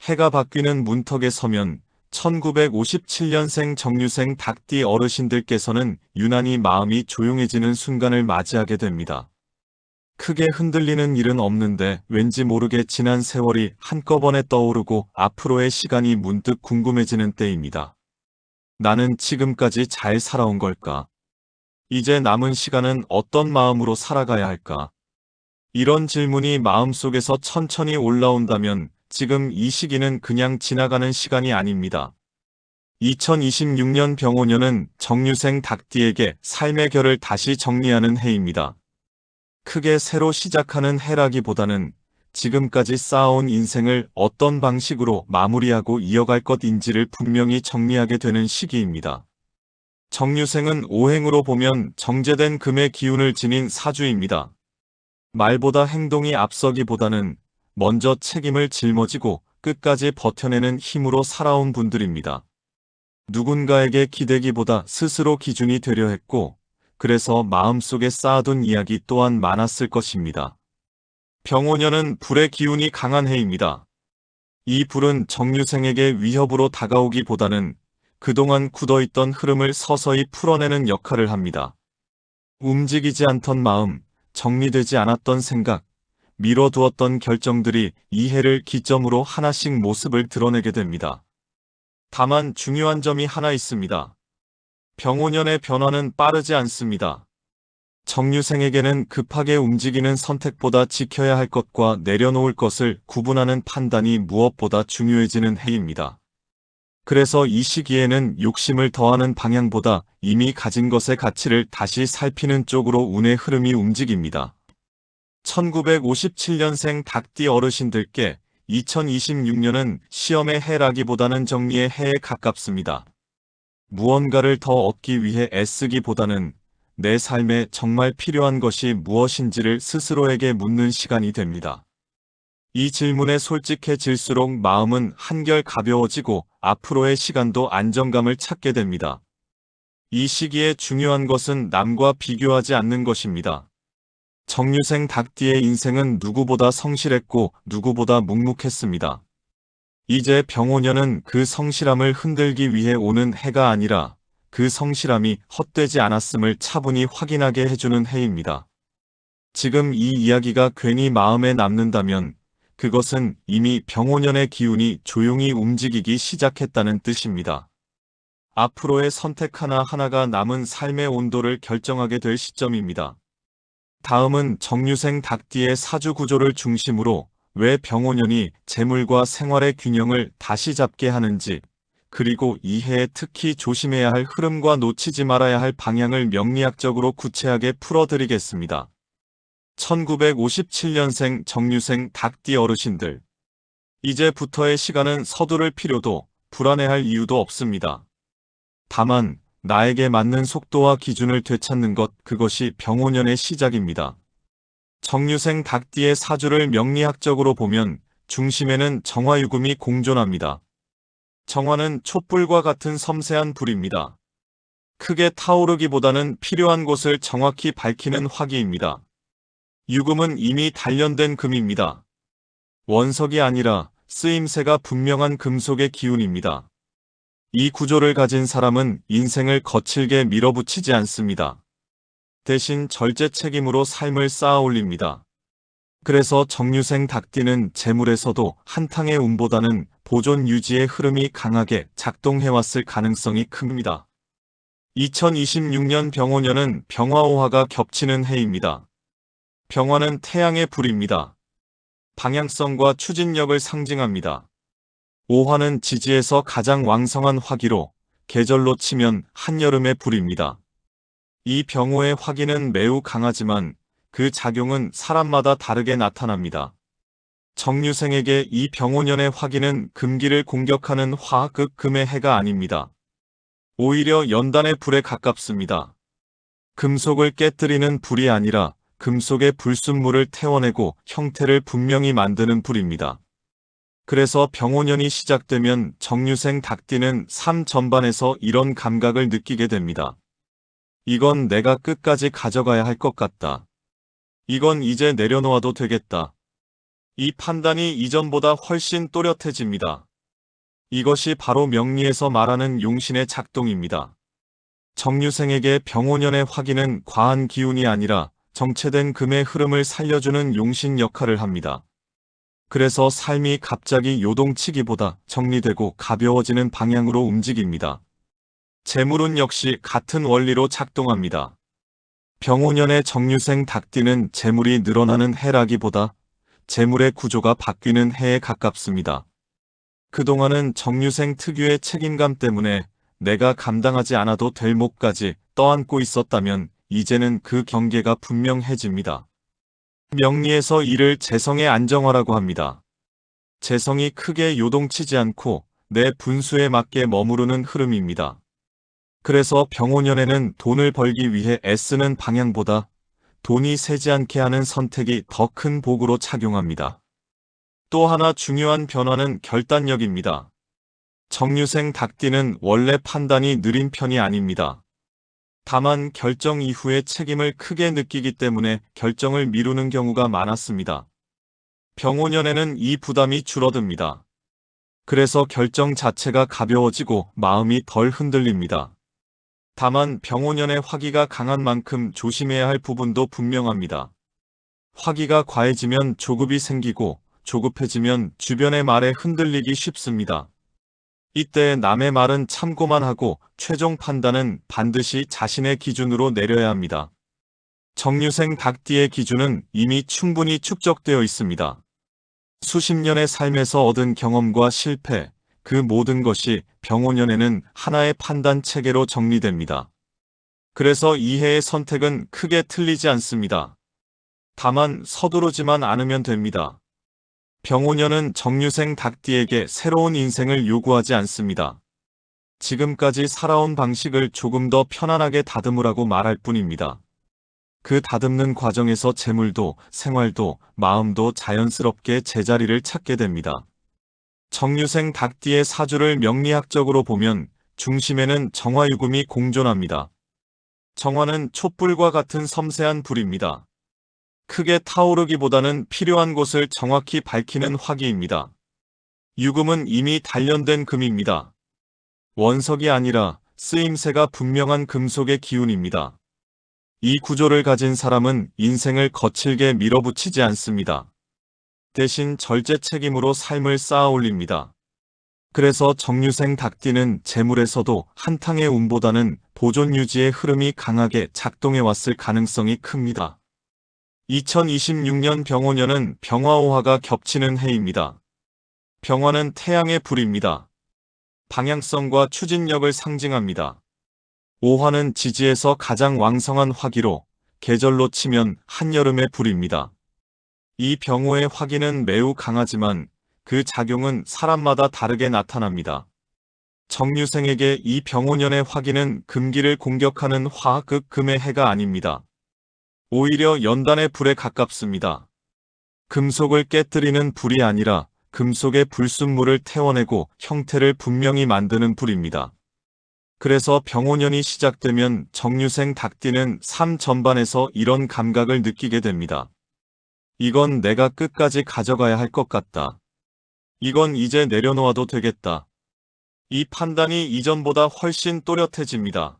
해가 바뀌는 문턱에 서면 1957년생 정유생 닭띠 어르신들께서는 유난히 마음이 조용해지는 순간을 맞이하게 됩니다. 크게 흔들리는 일은 없는데 왠지 모르게 지난 세월이 한꺼번에 떠오르고 앞으로의 시간이 문득 궁금해지는 때입니다. 나는 지금까지 잘 살아온 걸까? 이제 남은 시간은 어떤 마음으로 살아가야 할까? 이런 질문이 마음속에서 천천히 올라온다면 지금 이 시기는 그냥 지나가는 시간이 아닙니다. 2026년 병오년은 정유생 닭띠에게 삶의 결을 다시 정리하는 해입니다. 크게 새로 시작하는 해라기보다는 지금까지 쌓아온 인생을 어떤 방식으로 마무리하고 이어갈 것인지를 분명히 정리하게 되는 시기입니다. 정유생은 오행으로 보면 정제된 금의 기운을 지닌 사주입니다. 말보다 행동이 앞서기보다는 먼저 책임을 짊어지고 끝까지 버텨내는 힘으로 살아온 분들입니다. 누군가에게 기대기보다 스스로 기준이 되려 했고, 그래서 마음속에 쌓아둔 이야기 또한 많았을 것입니다. 병오년은 불의 기운이 강한 해입니다. 이 불은 정유생에게 위협으로 다가오기보다는 그동안 굳어있던 흐름을 서서히 풀어내는 역할을 합니다. 움직이지 않던 마음, 정리되지 않았던 생각, 미뤄두었던 결정들이 이 해를 기점으로 하나씩 모습을 드러내게 됩니다. 다만 중요한 점이 하나 있습니다. 병오년의 변화는 빠르지 않습니다. 정유생에게는 급하게 움직이는 선택보다 지켜야 할 것과 내려놓을 것을 구분하는 판단이 무엇보다 중요해지는 해입니다. 그래서 이 시기에는 욕심을 더하는 방향보다 이미 가진 것의 가치를 다시 살피는 쪽으로 운의 흐름이 움직입니다. 1957년생 닭띠 어르신들께 2026년은 시험의 해라기보다는 정리의 해에 가깝습니다. 무언가를 더 얻기 위해 애쓰기보다는 내 삶에 정말 필요한 것이 무엇인지를 스스로에게 묻는 시간이 됩니다. 이 질문에 솔직해질수록 마음은 한결 가벼워지고 앞으로의 시간도 안정감을 찾게 됩니다. 이 시기에 중요한 것은 남과 비교하지 않는 것입니다. 정유생 닭띠의 인생은 누구보다 성실했고 누구보다 묵묵했습니다. 이제 병오년은 그 성실함을 흔들기 위해 오는 해가 아니라 그 성실함이 헛되지 않았음을 차분히 확인하게 해주는 해입니다. 지금 이 이야기가 괜히 마음에 남는다면 그것은 이미 병오년의 기운이 조용히 움직이기 시작했다는 뜻입니다. 앞으로의 선택 하나하나가 남은 삶의 온도를 결정하게 될 시점입니다. 다음은 정유생 닭띠의 사주 구조를 중심으로 왜 병오년이 재물과 생활의 균형을 다시 잡게 하는지, 그리고 이 해에 특히 조심해야 할 흐름과 놓치지 말아야 할 방향을 명리학적으로 구체하게 풀어드리겠습니다. 1957년생 정유생 닭띠 어르신들. 이제부터의 시간은 서두를 필요도 불안해할 이유도 없습니다. 다만 나에게 맞는 속도와 기준을 되찾는 것, 그것이 병오년의 시작입니다. 정유생 닭띠의 사주를 명리학적으로 보면 중심에는 정화유금이 공존합니다. 정화는 촛불과 같은 섬세한 불입니다. 크게 타오르기보다는 필요한 곳을 정확히 밝히는 화기입니다. 유금은 이미 단련된 금입니다. 원석이 아니라 쓰임새가 분명한 금속의 기운입니다. 이 구조를 가진 사람은 인생을 거칠게 밀어붙이지 않습니다. 대신 절제 책임으로 삶을 쌓아 올립니다. 그래서 정유생 닭띠는 재물에서도 한탕의 운보다는 보존 유지의 흐름이 강하게 작동해왔을 가능성이 큽니다. 2026년 병오년은 병화오화가 겹치는 해입니다. 병화는 태양의 불입니다. 방향성과 추진력을 상징합니다. 오화는 지지에서 가장 왕성한 화기로 계절로 치면 한여름의 불입니다. 이 병호의 화기는 매우 강하지만 그 작용은 사람마다 다르게 나타납니다. 정유생에게 이 병오년의 화기는 금기를 공격하는 화극 금의 해가 아닙니다. 오히려 연단의 불에 가깝습니다. 금속을 깨뜨리는 불이 아니라 금속의 불순물을 태워내고 형태를 분명히 만드는 불입니다. 그래서 병오년이 시작되면 정유생 닭띠는 삶 전반에서 이런 감각을 느끼게 됩니다. 이건 내가 끝까지 가져가야 할 것 같다. 이건 이제 내려놓아도 되겠다. 이 판단이 이전보다 훨씬 또렷해집니다. 이것이 바로 명리에서 말하는 용신의 작동입니다. 정유생에게 병오년의 화기는 과한 기운이 아니라 정체된 금의 흐름을 살려주는 용신 역할을 합니다. 그래서 삶이 갑자기 요동치기보다 정리되고 가벼워지는 방향으로 움직입니다. 재물운 역시 같은 원리로 작동합니다. 병오년의 정유생 닭띠는 재물이 늘어나는 해라기보다 재물의 구조가 바뀌는 해에 가깝습니다. 그동안은 정유생 특유의 책임감 때문에 내가 감당하지 않아도 될 몫까지 떠안고 있었다면 이제는 그 경계가 분명해집니다. 명리에서 이를 재성의 안정화라고 합니다. 재성이 크게 요동치지 않고 내 분수에 맞게 머무르는 흐름입니다. 그래서 병오년에는 돈을 벌기 위해 애쓰는 방향보다 돈이 새지 않게 하는 선택이 더 큰 복으로 작용합니다. 또 하나 중요한 변화는 결단력입니다. 정유생 닭띠는 원래 판단이 느린 편이 아닙니다. 다만 결정 이후에 책임을 크게 느끼기 때문에 결정을 미루는 경우가 많았습니다. 병오년에는 이 부담이 줄어듭니다. 그래서 결정 자체가 가벼워지고 마음이 덜 흔들립니다. 다만 병오년의 화기가 강한 만큼 조심해야 할 부분도 분명합니다. 화기가 과해지면 조급이 생기고 조급해지면 주변의 말에 흔들리기 쉽습니다. 이때 남의 말은 참고만 하고 최종 판단은 반드시 자신의 기준으로 내려야 합니다. 정유생 닭띠의 기준은 이미 충분히 축적되어 있습니다. 수십 년의 삶에서 얻은 경험과 실패, 그 모든 것이 병오년에는 하나의 판단 체계로 정리됩니다. 그래서 이 해의 선택은 크게 틀리지 않습니다. 다만 서두르지만 않으면 됩니다. 병오년은 정유생 닭띠에게 새로운 인생을 요구하지 않습니다. 지금까지 살아온 방식을 조금 더 편안하게 다듬으라고 말할 뿐입니다. 그 다듬는 과정에서 재물도, 생활도, 마음도 자연스럽게 제자리를 찾게 됩니다. 정유생 닭띠의 사주를 명리학적으로 보면 중심에는 정화유금이 공존합니다. 정화는 촛불과 같은 섬세한 불입니다. 크게 타오르기보다는 필요한 곳을 정확히 밝히는 화기입니다. 유금은 이미 단련된 금입니다. 원석이 아니라 쓰임새가 분명한 금속의 기운입니다. 이 구조를 가진 사람은 인생을 거칠게 밀어붙이지 않습니다. 대신 절제 책임으로 삶을 쌓아 올립니다. 그래서 정유생 닭띠는 재물에서도 한탕의 운보다는 보존 유지의 흐름이 강하게 작동해 왔을 가능성이 큽니다. 2026년 병오년은 병화오화가 겹치는 해입니다. 병화는 태양의 불입니다. 방향성과 추진력을 상징합니다. 오화는 지지에서 가장 왕성한 화기로 계절로 치면 한여름의 불입니다. 이 병호의 화기는 매우 강하지만 그 작용은 사람마다 다르게 나타납니다. 정유생에게 이 병오년의 화기는 금기를 공격하는 화극 금의 해가 아닙니다. 오히려 연단의 불에 가깝습니다. 금속을 깨뜨리는 불이 아니라 금속의 불순물을 태워내고 형태를 분명히 만드는 불입니다. 그래서 병오년이 시작되면 정유생 닭띠는 삶 전반에서 이런 감각을 느끼게 됩니다. 이건 내가 끝까지 가져가야 할 것 같다. 이건 이제 내려놓아도 되겠다. 이 판단이 이전보다 훨씬 또렷해집니다.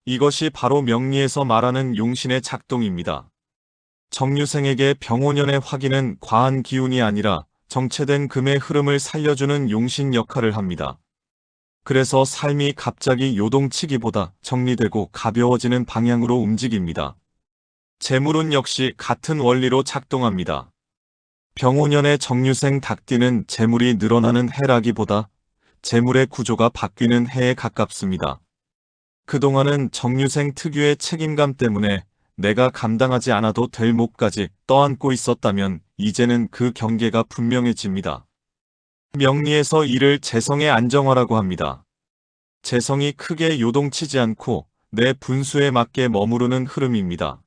이것이 바로 명리에서 말하는 용신의 작동입니다. 정유생에게 병오년의 화기는 과한 기운이 아니라 정체된 금의 흐름을 살려주는 용신 역할을 합니다. 그래서 삶이 갑자기 요동치기보다 정리되고 가벼워지는 방향으로 움직입니다. 재물운 역시 같은 원리로 작동합니다. 병오년의 정유생 닭띠는 재물이 늘어나는 해라기보다 재물의 구조가 바뀌는 해에 가깝습니다. 그동안은 정유생 특유의 책임감 때문에 내가 감당하지 않아도 될 몫까지 떠안고 있었다면 이제는 그 경계가 분명해집니다. 명리에서 이를 재성의 안정화라고 합니다. 재성이 크게 요동치지 않고 내 분수에 맞게 머무르는 흐름입니다.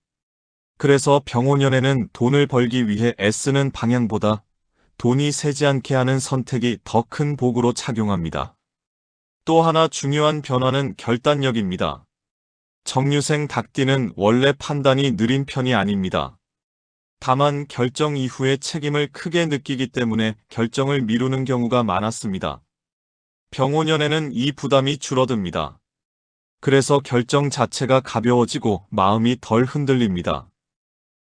그래서 병오년에는 돈을 벌기 위해 애쓰는 방향보다 돈이 새지 않게 하는 선택이 더 큰 복으로 작용합니다. 또 하나 중요한 변화는 결단력입니다. 정유생 닭띠는 원래 판단이 느린 편이 아닙니다. 다만 결정 이후에 책임을 크게 느끼기 때문에 결정을 미루는 경우가 많았습니다. 병5년에는 이 부담이 줄어듭니다. 그래서 결정 자체가 가벼워지고 마음이 덜 흔들립니다.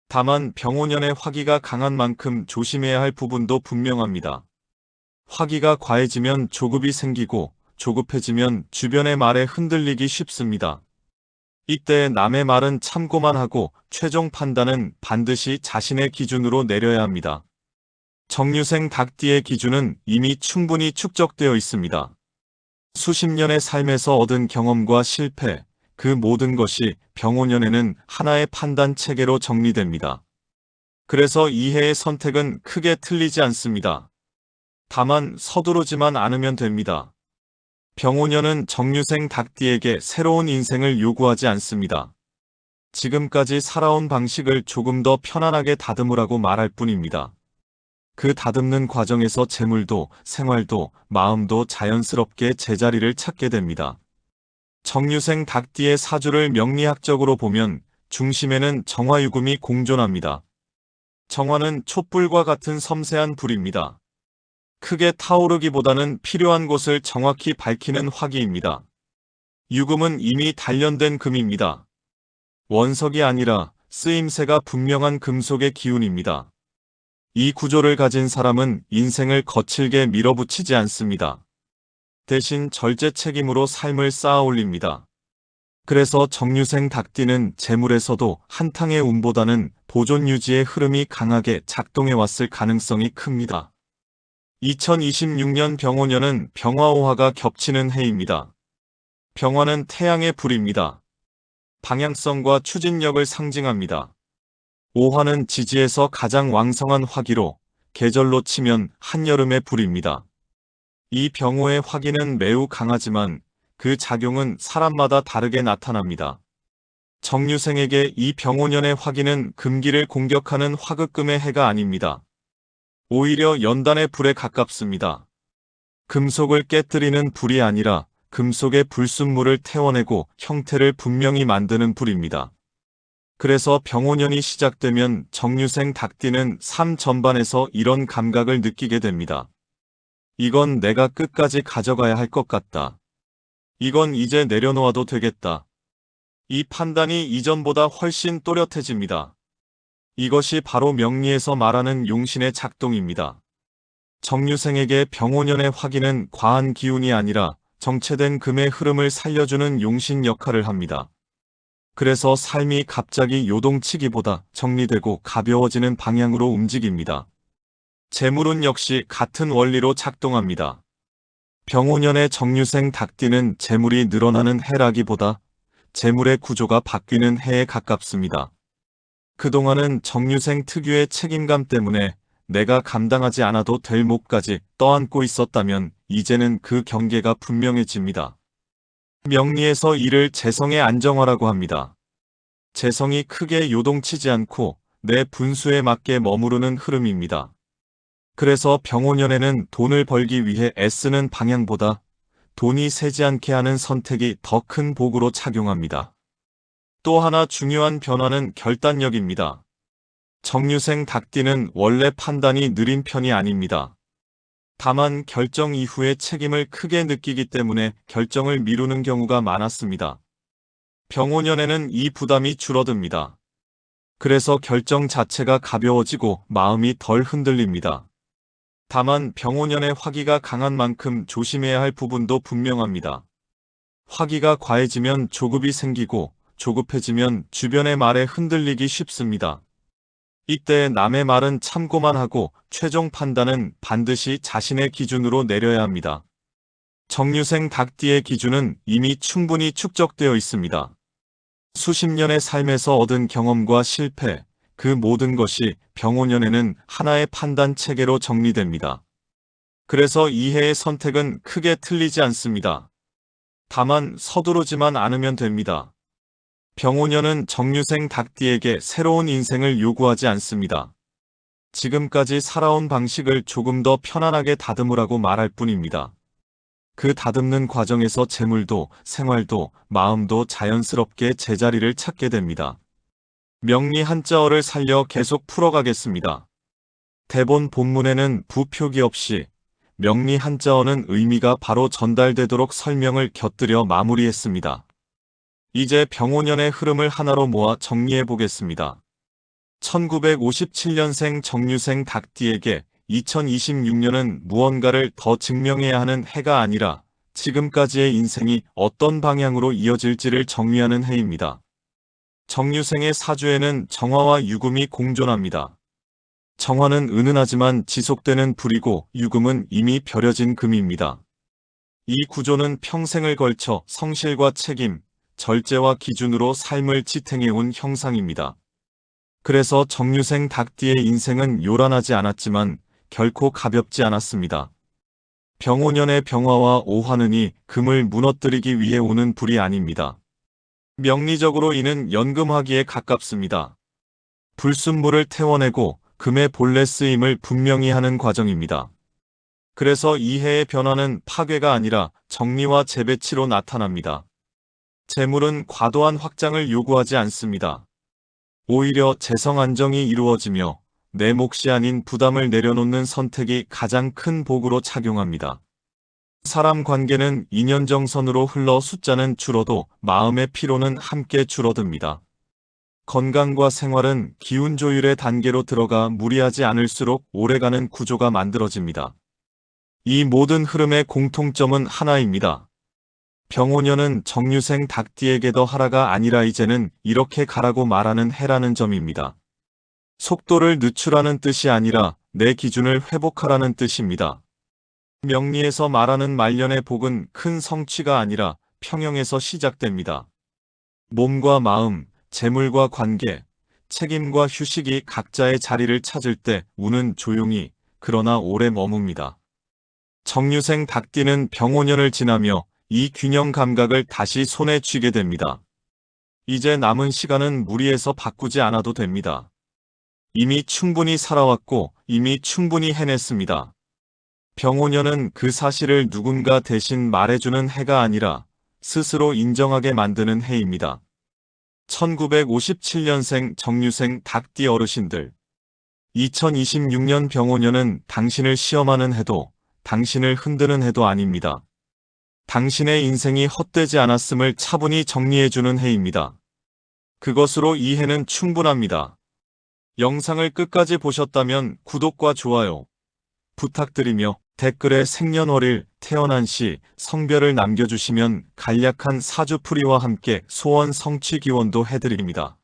다만 병5년의 화기가 강한 만큼 조심해야 할 부분도 분명합니다. 화기가 과해지면 조급이 생기고 조급해지면 주변의 말에 흔들리기 쉽습니다. 이때 남의 말은 참고만 하고 최종 판단은 반드시 자신의 기준으로 내려야 합니다. 정류생 닭띠의 기준은 이미 충분히 축적되어 있습니다. 수십 년의 삶에서 얻은 경험과 실패, 그 모든 것이 병5년에는 하나의 판단 체계로 정리됩니다. 그래서 이해의 선택은 크게 틀리지 않습니다. 다만 서두르지만 않으면 됩니다. 병5년은 정류생 닭띠에게 새로운 인생을 요구하지 않습니다. 지금까지 살아온 방식을 조금 더 편안하게 다듬으라고 말할 뿐입니다. 그 다듬는 과정에서 재물도, 생활도, 마음도 자연스럽게 제자리를 찾게 됩니다. 정류생 닭띠의 사주를 명리학적으로 보면 중심에는 정화유금이 공존합니다. 정화는 촛불과 같은 섬세한 불입니다. 크게 타오르기보다는 필요한 곳을 정확히 밝히는 화기입니다. 유금은 이미 단련된 금입니다. 원석이 아니라 쓰임새가 분명한 금속의 기운입니다. 이 구조를 가진 사람은 인생을 거칠게 밀어붙이지 않습니다. 대신 절제 책임으로 삶을 쌓아 올립니다. 그래서 정류생 닭띠는 재물에서도 한탕의 운보다는 보존 유지의 흐름이 강하게 작동해 왔을 가능성이 큽니다. 2026년 병5년은 병화오화가 겹치는 해입니다. 병화는 태양의 불입니다. 방향성과 추진력을 상징합니다. 오화는 지지에서 가장 왕성한 화기로 계절로 치면 한여름의 불입니다. 이 병호의 화기는 매우 강하지만 그 작용은 사람마다 다르게 나타납니다. 정류생에게 이 병5년의 화기는 금기를 공격하는 화극금의 해가 아닙니다. 오히려 연단의 불에 가깝습니다. 금속을 깨뜨리는 불이 아니라 금속의 불순물을 태워내고 형태를 분명히 만드는 불입니다. 그래서 병5년이 시작되면 정류생 닭띠는 삶 전반에서 이런 감각을 느끼게 됩니다. 이건 내가 끝까지 가져가야 할 것 같다. 이건 이제 내려놓아도 되겠다. 이 판단이 이전보다 훨씬 또렷해집니다. 이것이 바로 명리에서 말하는 용신의 작동입니다. 정류생에게 병5년의 화기는 과한 기운이 아니라 정체된 금의 흐름을 살려주는 용신 역할을 합니다. 그래서 삶이 갑자기 요동치기보다 정리되고 가벼워지는 방향으로 움직입니다. 재물운 역시 같은 원리로 작동합니다. 병5년의 정류생 닭띠는 재물이 늘어나는 해라기보다 재물의 구조가 바뀌는 해에 가깝습니다. 그동안은 정류생 특유의 책임감 때문에 내가 감당하지 않아도 될 몫까지 떠안고 있었다면 이제는 그 경계가 분명해집니다. 명리에서 이를 재성의 안정화라고 합니다. 재성이 크게 요동치지 않고 내 분수에 맞게 머무르는 흐름입니다. 그래서 병5년에는 돈을 벌기 위해 애쓰는 방향보다 돈이 새지 않게 하는 선택이 더 큰 복으로 작용합니다. 또 하나 중요한 변화는 결단력입니다. 정류생 닭띠는 원래 판단이 느린 편이 아닙니다. 다만 결정 이후에 책임을 크게 느끼기 때문에 결정을 미루는 경우가 많았습니다. 병5년에는 이 부담이 줄어듭니다. 그래서 결정 자체가 가벼워지고 마음이 덜 흔들립니다. 다만 병5년의 화기가 강한 만큼 조심해야 할 부분도 분명합니다. 화기가 과해지면 조급이 생기고 조급해지면 주변의 말에 흔들리기 쉽습니다. 이때 남의 말은 참고만 하고 최종 판단은 반드시 자신의 기준으로 내려야 합니다. 정류생 닭띠의 기준은 이미 충분히 축적되어 있습니다. 수십 년의 삶에서 얻은 경험과 실패, 그 모든 것이 병5년에는 하나의 판단 체계로 정리됩니다. 그래서 이해의 선택은 크게 틀리지 않습니다. 다만 서두르지만 않으면 됩니다. 병5년은 정류생 닭띠에게 새로운 인생을 요구하지 않습니다. 지금까지 살아온 방식을 조금 더 편안하게 다듬으라고 말할 뿐입니다. 그 다듬는 과정에서 재물도, 생활도, 마음도 자연스럽게 제자리를 찾게 됩니다. 명리 한자어를 살려 계속 풀어가겠습니다. 대본 본문에는 부표기 없이 명리 한자어는 의미가 바로 전달되도록 설명을 곁들여 마무리했습니다. 이제 병오년의 흐름을 하나로 모아 정리해 보겠습니다. 1957년생 정유생 닭띠에게 2026년은 무언가를 더 증명해야 하는 해가 아니라 지금까지의 인생이 어떤 방향으로 이어질지를 정리하는 해입니다. 정유생의 사주에는 정화와 유금이 공존합니다. 정화는 은은하지만 지속되는 불이고 유금은 이미 벼려진 금입니다. 이 구조는 평생을 걸쳐 성실과 책임, 절제와 기준으로 삶을 지탱해온 형상입니다. 그래서 정유생 닭띠의 인생은 요란하지 않았지만 결코 가볍지 않았습니다. 병오년의 병화와 오화는이 금을 무너뜨리기 위해 오는 불이 아닙니다. 명리적으로 이는 연금화기에 가깝습니다. 불순물을 태워내고 금의 본래 쓰임을 분명히 하는 과정입니다. 그래서 이 해의 변화는 파괴가 아니라 정리와 재배치로 나타납니다. 재물은 과도한 확장을 요구하지 않습니다. 오히려 재성 안정이 이루어지며 내 몫이 아닌 부담을 내려놓는 선택이 가장 큰 복으로 작용합니다. 사람 관계는 인연정선으로 흘러 숫자는 줄어도 마음의 피로는 함께 줄어듭니다. 건강과 생활은 기운 조율의 단계로 들어가 무리하지 않을수록 오래가는 구조가 만들어집니다. 이 모든 흐름의 공통점은 하나입니다. 병오년은 정유생 닭띠에게도 하라가 아니라 이제는 이렇게 가라고 말하는 해라는 점입니다. 속도를 늦추라는 뜻이 아니라 내 기준을 회복하라는 뜻입니다. 명리에서 말하는 말년의 복은 큰 성취가 아니라 평형에서 시작됩니다. 몸과 마음, 재물과 관계, 책임과 휴식이 각자의 자리를 찾을 때 운은 조용히 그러나 오래 머뭅니다. 정유생 닭띠는 병오년을 지나며 이 균형 감각을 다시 손에 쥐게 됩니다. 이제 남은 시간은 무리해서 바꾸지 않아도 됩니다. 이미 충분히 살아왔고 이미 충분히 해냈습니다. 병오년은 그 사실을 누군가 대신 말해주는 해가 아니라 스스로 인정하게 만드는 해입니다. 1957년생 정유생 닭띠 어르신들. 2026년 병오년은 당신을 시험하는 해도 당신을 흔드는 해도 아닙니다. 당신의 인생이 헛되지 않았음을 차분히 정리해주는 해입니다. 그것으로 이 해는 충분합니다. 영상을 끝까지 보셨다면 구독과 좋아요 부탁드리며 댓글에 생년월일, 태어난 시, 성별을 남겨주시면 간략한 사주풀이와 함께 소원 성취 기원도 해드립니다.